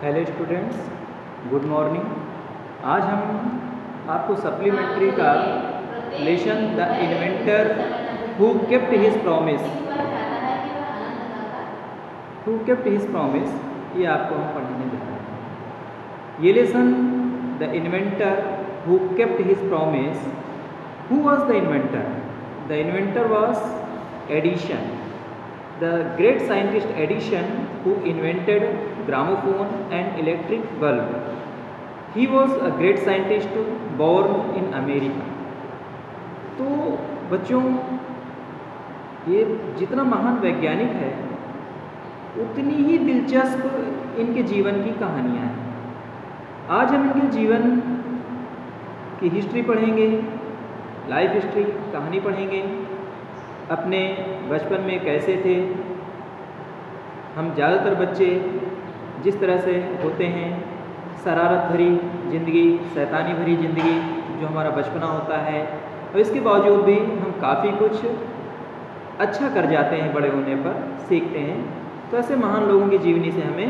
Hello students, good morning. आज हम आपको सप्लीमेंट्री का lesson the inventor who kept his promise ये आपको हम पढ़ने जा रहे हैं। ये lesson the inventor who kept his promise. Who was the inventor? The inventor was Edison, the great scientist Edison, who invented gramophone and electric bulb. He was a great scientist born in America. तो बच्चों, ये जितना महान वैज्ञानिक है उतनी ही दिलचस्प इनके जीवन की कहानियाँ हैं। आज हम इनके जीवन की हिस्ट्री पढ़ेंगे, लाइफ हिस्ट्री, कहानी पढ़ेंगे। अपने बचपन में कैसे थे। हम ज़्यादातर बच्चे जिस तरह से होते हैं, शरारत भरी ज़िंदगी, शैतानी भरी ज़िंदगी जो हमारा बचपना होता है, और इसके बावजूद भी हम काफ़ी कुछ अच्छा कर जाते हैं, बड़े होने पर सीखते हैं। तो ऐसे महान लोगों की जीवनी से हमें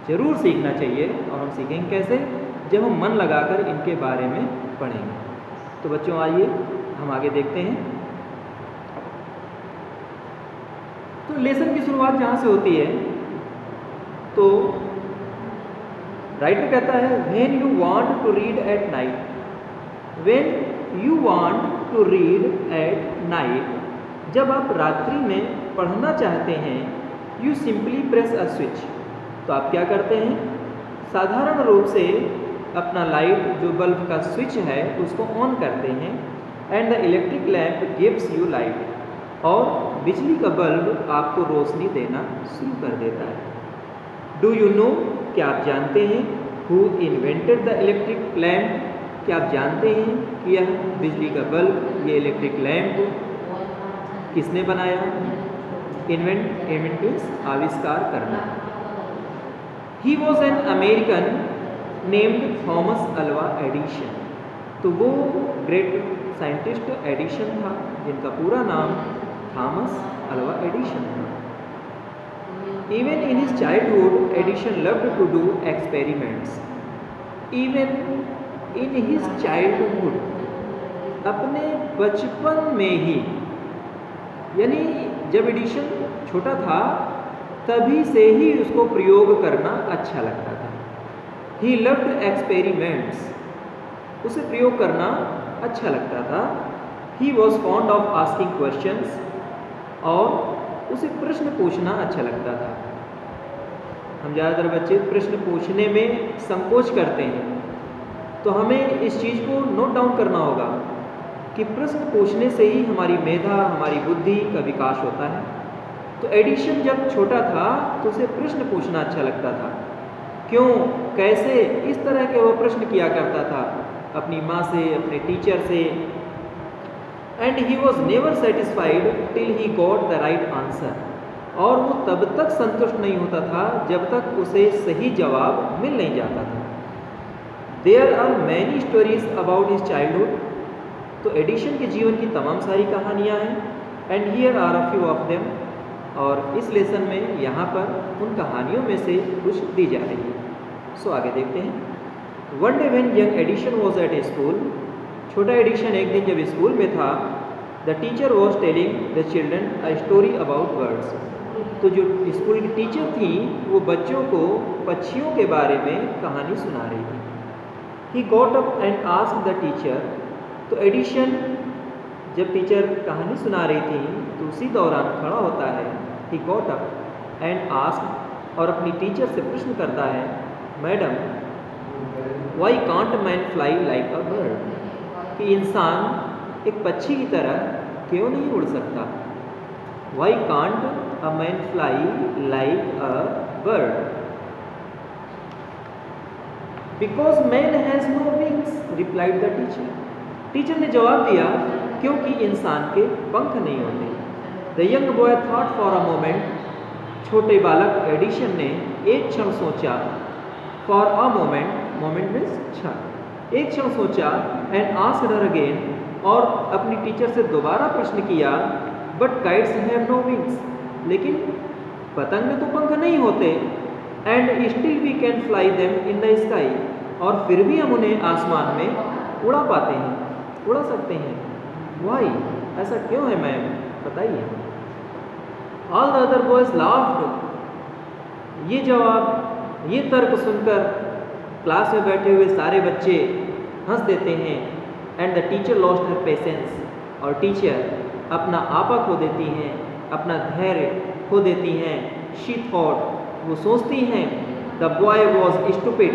ज़रूर सीखना चाहिए, और हम सीखेंगे कैसे? जब हम मन लगाकर इनके बारे में पढ़ेंगे। तो बच्चों आइए हम आगे देखते हैं। तो लेसन की शुरुआत जहाँ से होती है, तो राइटर कहता है when you want to read at night, when you want to read at night, जब आप रात्रि में पढ़ना चाहते हैं, you simply press a switch, तो आप क्या करते हैं? साधारण रूप से अपना लाइट, जो बल्ब का स्विच है, उसको ऑन करते हैं, and the electric lamp gives you light, और बिजली का बल्ब आपको रोशनी देना शुरू कर देता है। डू यू नो, क्या आप जानते हैं? Who invented the electric lamp, क्या आप जानते हैं कि यह बिजली का बल्ब, ये इलेक्ट्रिक लैम्प किसने बनाया? इन्वेंट मीन्स आविष्कार करना। He was an American named Thomas Alva Edison, तो वो ग्रेट साइंटिस्ट एडिशन था, जिनका पूरा नाम थॉमस अल्वा एडिशन था। Even in his childhood Edison loved to do experiments. Even in his childhood, अपने बचपन में ही, यानी जब एडिशन छोटा था तभी से ही उसको प्रयोग करना अच्छा लगता था। ही लव्ड एक्सपेरिमेंट्स, उसे प्रयोग करना अच्छा लगता था। He was fond of asking questions, और उसे प्रश्न पूछना अच्छा लगता था। हम ज़्यादातर बच्चे प्रश्न पूछने में संकोच करते हैं, तो हमें इस चीज़ को नोट डाउन करना होगा कि प्रश्न पूछने से ही हमारी मेधा, हमारी बुद्धि का विकास होता है। तो एडिशन जब छोटा था तो उसे प्रश्न पूछना अच्छा लगता था। क्यों, कैसे, इस तरह के वो प्रश्न किया करता था अपनी माँ से, अपने टीचर से। And he was never satisfied till he got the right answer, और वो तब तक संतुष्ट नहीं होता था जब तक उसे सही जवाब मिल नहीं जाता था। There are many stories about his childhood, तो एडिशन के जीवन की तमाम सारी कहानियाँ हैं। And here are a few of them, और इस लेसन में यहाँ पर उन कहानियों में से कुछ दी जा रही है। सो आगे देखते हैं। One day when young Edison was at a school, छोटा एडिशन एक दिन जब स्कूल में था, the teacher was telling the children a story about birds, तो जो स्कूल की टीचर थी वो बच्चों को पक्षियों के बारे में कहानी सुना रही थी। ही got up and asked the teacher, तो एडिशन जब टीचर कहानी सुना रही थी तो उसी दौरान खड़ा होता है। He got up and asked, और अपनी टीचर से प्रश्न करता है, madam why can't man fly like a bird, कि इंसान एक पक्षी की तरह क्यों नहीं उड़ सकता? Why can't a man fly like a bird? Because man has no wings, replied the teacher, teacher ने जवाब दिया, क्योंकि इंसान के पंख नहीं होते। The young boy thought for a moment, छोटे बालक एडिशन ने एक क्षण सोचा। For a moment, moment means क्षण, एक क्षण सोचा। एंड आस्क्ड हर अगेन, और अपनी टीचर से दोबारा प्रश्न किया, but kites have no wings, लेकिन पतंग में तो पंख नहीं होते। And still we can fly them in the sky, और फिर भी हम उन्हें आसमान में उड़ा पाते हैं, उड़ा सकते हैं। वाई, ऐसा क्यों है मैम, बताइए। All the other boys laughed. ये जवाब, ये तर्क सुनकर क्लास में बैठे हुए सारे बच्चे हंस देते हैं। And the teacher lost her patience, और टीचर अपना आपा खो देती हैं, अपना धैर्य खो देती हैं। शी थॉट, वो सोचती हैं, द बॉय वॉज स्टूपिड,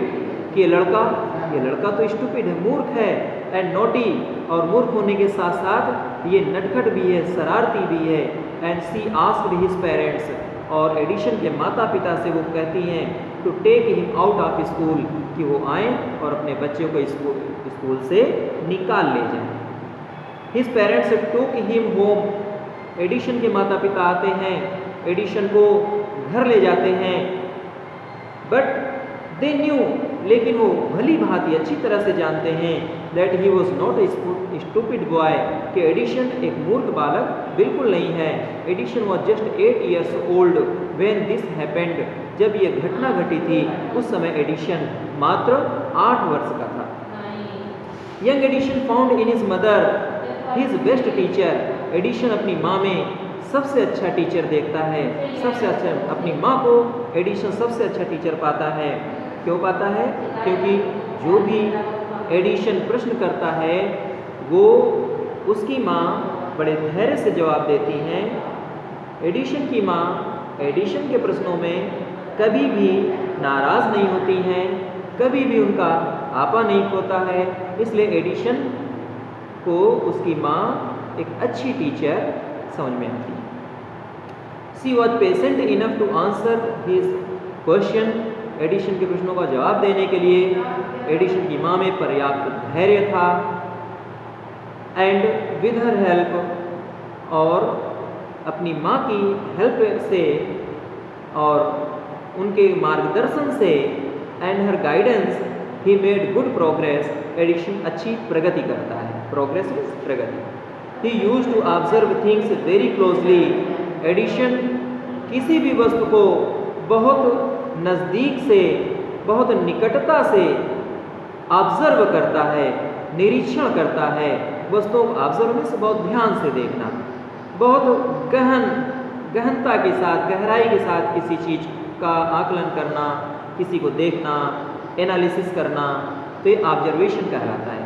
कि ये लड़का तो स्टूपिड है, मूर्ख है। एंड नोटी, और मूर्ख होने के साथ साथ ये नटखट भी है, शरारती भी है। And she asked his parents, और एडिशन के माता पिता से वो कहती हैं to take him out of school, कि वो आएँ और अपने बच्चे को स्कूल से निकाल ले जाएं। His parents took him home, Edison के माता पिता आते हैं, एडिशन को घर ले जाते हैं। बट दे न्यू, लेकिन वो भली भांति अच्छी तरह से जानते हैं that he was not a stupid boy, कि एडिशन एक मूर्ख बालक बिल्कुल नहीं है। Edison was just 8 years old when this happened, जब ये घटना घटी थी उस समय एडिशन मात्र 8 वर्ष का था। Young Edison found in his mother his best teacher, Edison अपनी माँ में सबसे अच्छा टीचर देखता है, सबसे अच्छा अपनी माँ को एडिशन सबसे अच्छा टीचर पाता है। क्यों पाता है? क्योंकि जो भी एडिशन प्रश्न करता है वो उसकी माँ बड़े धैर्य से जवाब देती हैं। एडिशन की माँ एडिशन के प्रश्नों में कभी भी नाराज़ नहीं होती हैं, कभी भी उनका आपा नहीं खोता है, इसलिए एडिशन को उसकी माँ एक अच्छी टीचर समझ में आती है। She was patient enough to answer his question, Edison के प्रश्नों का जवाब देने के लिए एडिशन की माँ में पर्याप्त धैर्य था। एंड विद हर हेल्प, और अपनी माँ की हेल्प से और उनके मार्गदर्शन से, and her guidance, he made good progress, Edison अच्छी प्रगति करता है। प्रोग्रेस मीन्स प्रगति। He used to observe things very closely, Edison किसी भी वस्तु को बहुत नज़दीक से, बहुत निकटता से ऑब्जर्व करता है, निरीक्षण करता है। वस्तुओं को ऑब्जर्व मीन्स बहुत ध्यान से देखना, बहुत गहनता के साथ, गहराई के साथ किसी चीज़ का आकलन करना, किसी को देखना, एनालिसिस करना, तो ये ऑब्जर्वेशन कहलाता है।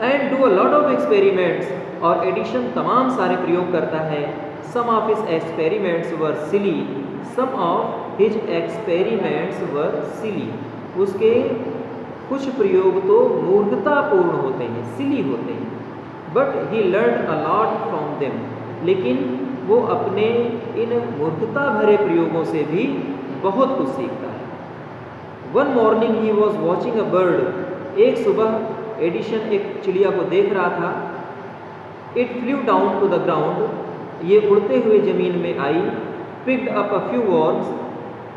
And do a lot of experiments, और एडिशन तमाम सारे प्रयोग करता है। Some of his experiments were silly, some of his experiments were silly, उसके कुछ प्रयोग तो मूर्खतापूर्ण होते हैं, सिली होते हैं। But he learn a lot from them, लेकिन वो अपने इन मूर्खता भरे प्रयोगों से भी बहुत कुछ सीखता है। One morning he was watching a bird, एक सुबह एडिशन एक चिड़िया को देख रहा था। It flew down to the ground, ये उड़ते हुए ज़मीन में आई। Picked up a few worms,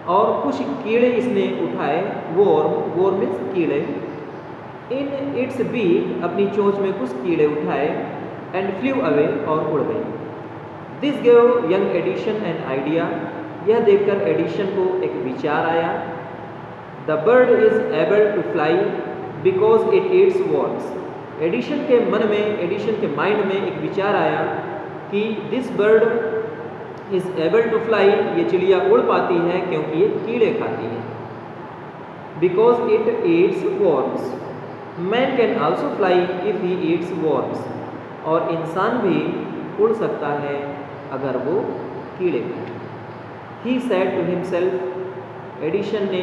और कुछ कीड़े इसने उठाए। वॉर्म मीन्स कीड़े। इन इट्स बीक, अपनी चोंच में कुछ कीड़े उठाए। एंड फ्लू अवे, और उड़ गई। This gave young Edison an idea, यह देखकर एडिशन को एक विचार आया। The bird is able to fly because it eats worms, Edison के मन में, एडिशन के माइंड में एक विचार आया कि this bird is able to fly, ये चिड़िया उड़ पाती है क्योंकि ये कीड़े खाती है। Because it eats worms, man can also fly if he eats worms, और इंसान भी उड़ सकता है अगर वो कीड़े खाए। He said to himself, Edison ने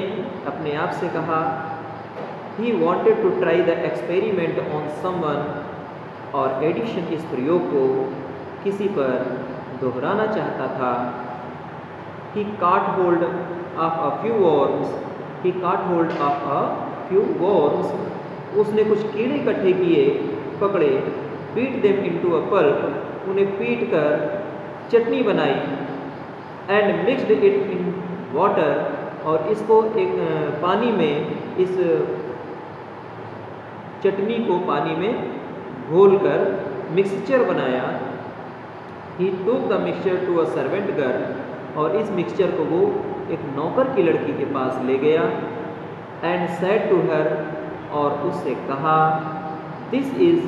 अपने आप से कहा। He wanted to try the experiment on someone, और एडिशन इस प्रयोग को किसी पर दोहराना चाहता था। He caught hold of a few worms, he caught hold of a few worms, उसने कुछ कीड़े इकट्ठे किए, पकड़े। Beat them into a pulp, उन्हें पीट कर चटनी बनाई। And mixed it in water, और इसको एक पानी में, इस चटनी को पानी में घोलकर मिक्सचर बनाया। He took the mixture to a servant girl, और इस मिक्सचर को वो एक नौकर की लड़की के पास ले गया एंड सेड टू हर, और उससे कहा, this is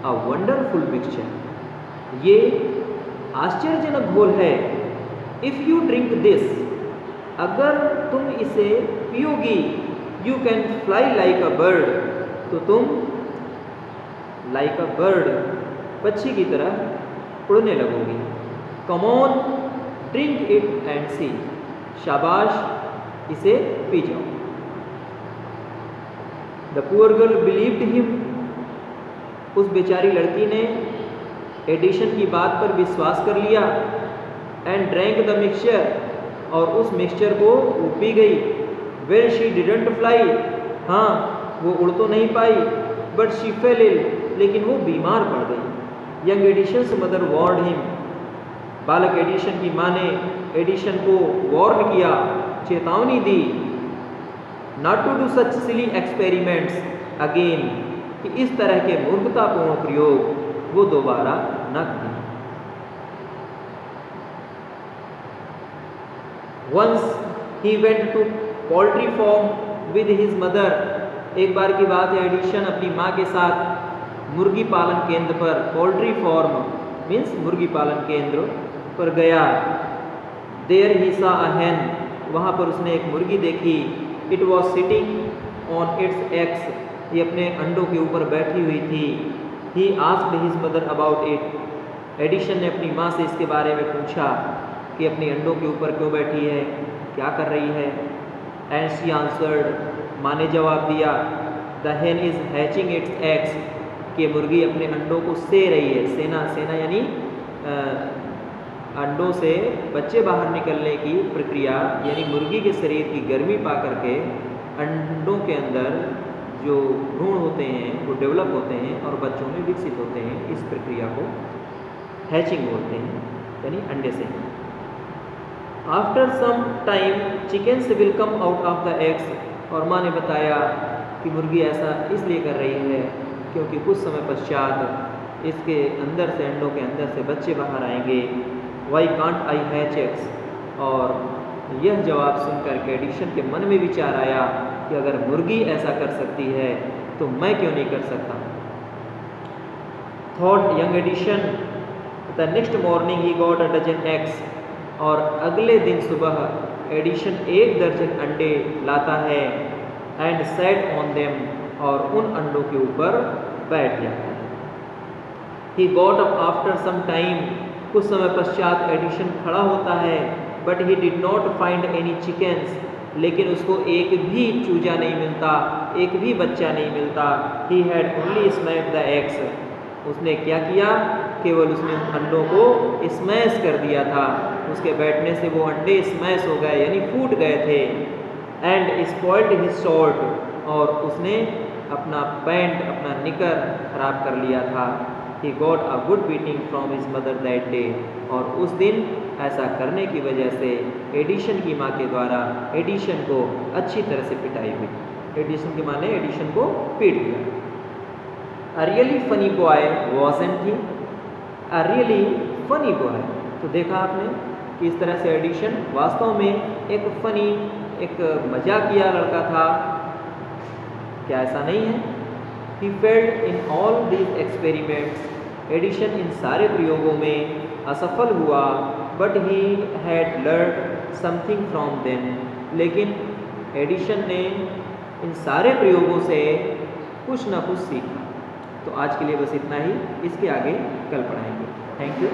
a wonderful mixture, ये आश्चर्यजनक घोल है। इफ़ यू ड्रिंक दिस, अगर तुम इसे पियोगी, you can fly like a bird, तो तुम लाइक अ बर्ड, पक्षी की तरह उड़ने लगोगी। Come on, drink it and see, शाबाश, इसे पी जाओ। The poor girl believed him, उस बेचारी लड़की ने एडिशन की बात पर विश्वास कर लिया। एंड ड्रैंक द मिक्सचर, और उस मिक्सचर को वो पी गई। वेल शी डिडंट फ्लाई, हाँ वो उड़ तो नहीं पाई, बट शी फेल इल, लेकिन वो बीमार पड़ गई। Young Edison's mother warned him, बालक एडिशन की माँ ने एडिशन को वार्न किया, चेतावनी दी, not to do such silly experiments again, कि इस तरह के मूर्खतापूर्ण प्रयोग वो दोबारा न करें। Once he went to poultry farm with his mother, एक बार की बात है, एडिशन अपनी माँ के साथ मुर्गी पालन केंद्र पर, पोल्ट्री फार्म मीन्स मुर्गी पालन केंद्र पर गया। देयर ही सा अ hen, वहाँ पर उसने एक मुर्गी देखी। It was sitting on its eggs, ये अपने अंडों के ऊपर बैठी हुई थी। He asked his mother about it, Edison ने अपनी माँ से इसके बारे में पूछा कि अपनी अंडों के ऊपर क्यों बैठी है, क्या कर रही है। एंड शी आंसर्ड, माँ ने जवाब दिया, the hen is hatching it's eggs, कि मुर्गी अपने अंडों को से रही है। सेना, सेना यानी अंडों से बच्चे बाहर निकलने की प्रक्रिया, यानी मुर्गी के शरीर की गर्मी पा करके अंडों के अंदर जो भ्रूण होते हैं वो डेवलप होते हैं और बच्चों में विकसित होते हैं। इस प्रक्रिया को हैचिंग बोलते हैं, यानी अंडे से। After some time chickens will come out of the eggs, और माँ ने बताया कि मुर्गी ऐसा इसलिए कर रही है क्योंकि कुछ समय पश्चात इसके अंदर से, अंडों के अंदर से बच्चे बाहर आएंगे। Why can't I hatch eggs, और यह जवाब सुनकर के एडिशन के मन में विचार आया कि अगर मुर्गी ऐसा कर सकती है तो मैं क्यों नहीं कर सकता। Thought young Edison, the next morning he got a dozen eggs, और अगले दिन सुबह एडिशन 1 दर्जन अंडे लाता है। एंड सेट ऑन देम, और उन अंडों के ऊपर बैठ जाता है। He got up after some time, कुछ समय पश्चात एडिशन खड़ा होता है। But he did not find any chickens, लेकिन उसको एक भी चूजा नहीं मिलता, एक भी बच्चा नहीं मिलता। He had only smashed the eggs, उसने क्या किया, केवल उसने अंडों को स्मैश कर दिया था। उसके बैठने से वो अंडे स्मैश हो गए, यानी फूट गए थे। एंड स्पॉइल्ड हिज शॉर्ट, और उसने अपना पैंट, अपना निकर खराब कर लिया था। ही got a good beating from his mother that day, और उस दिन ऐसा करने की वजह से एडिशन की माँ के द्वारा एडिशन को अच्छी तरह से पिटाई हुई। एडिशन की माँ ने एडिशन को पीट दिया। A really funny boy wasn't he, a really funny boy, तो देखा आपने कि इस तरह से एडिशन वास्तव में एक फनी, एक मजाकिया लड़का था, क्या ऐसा नहीं है। He failed in all these experiments, Edison इन सारे प्रयोगों में असफल हुआ। But he had learn something from them, लेकिन एडिशन ने इन सारे प्रयोगों से कुछ ना कुछ सीखा। तो आज के लिए बस इतना ही, इसके आगे कल पढ़ाएंगे। Thank you.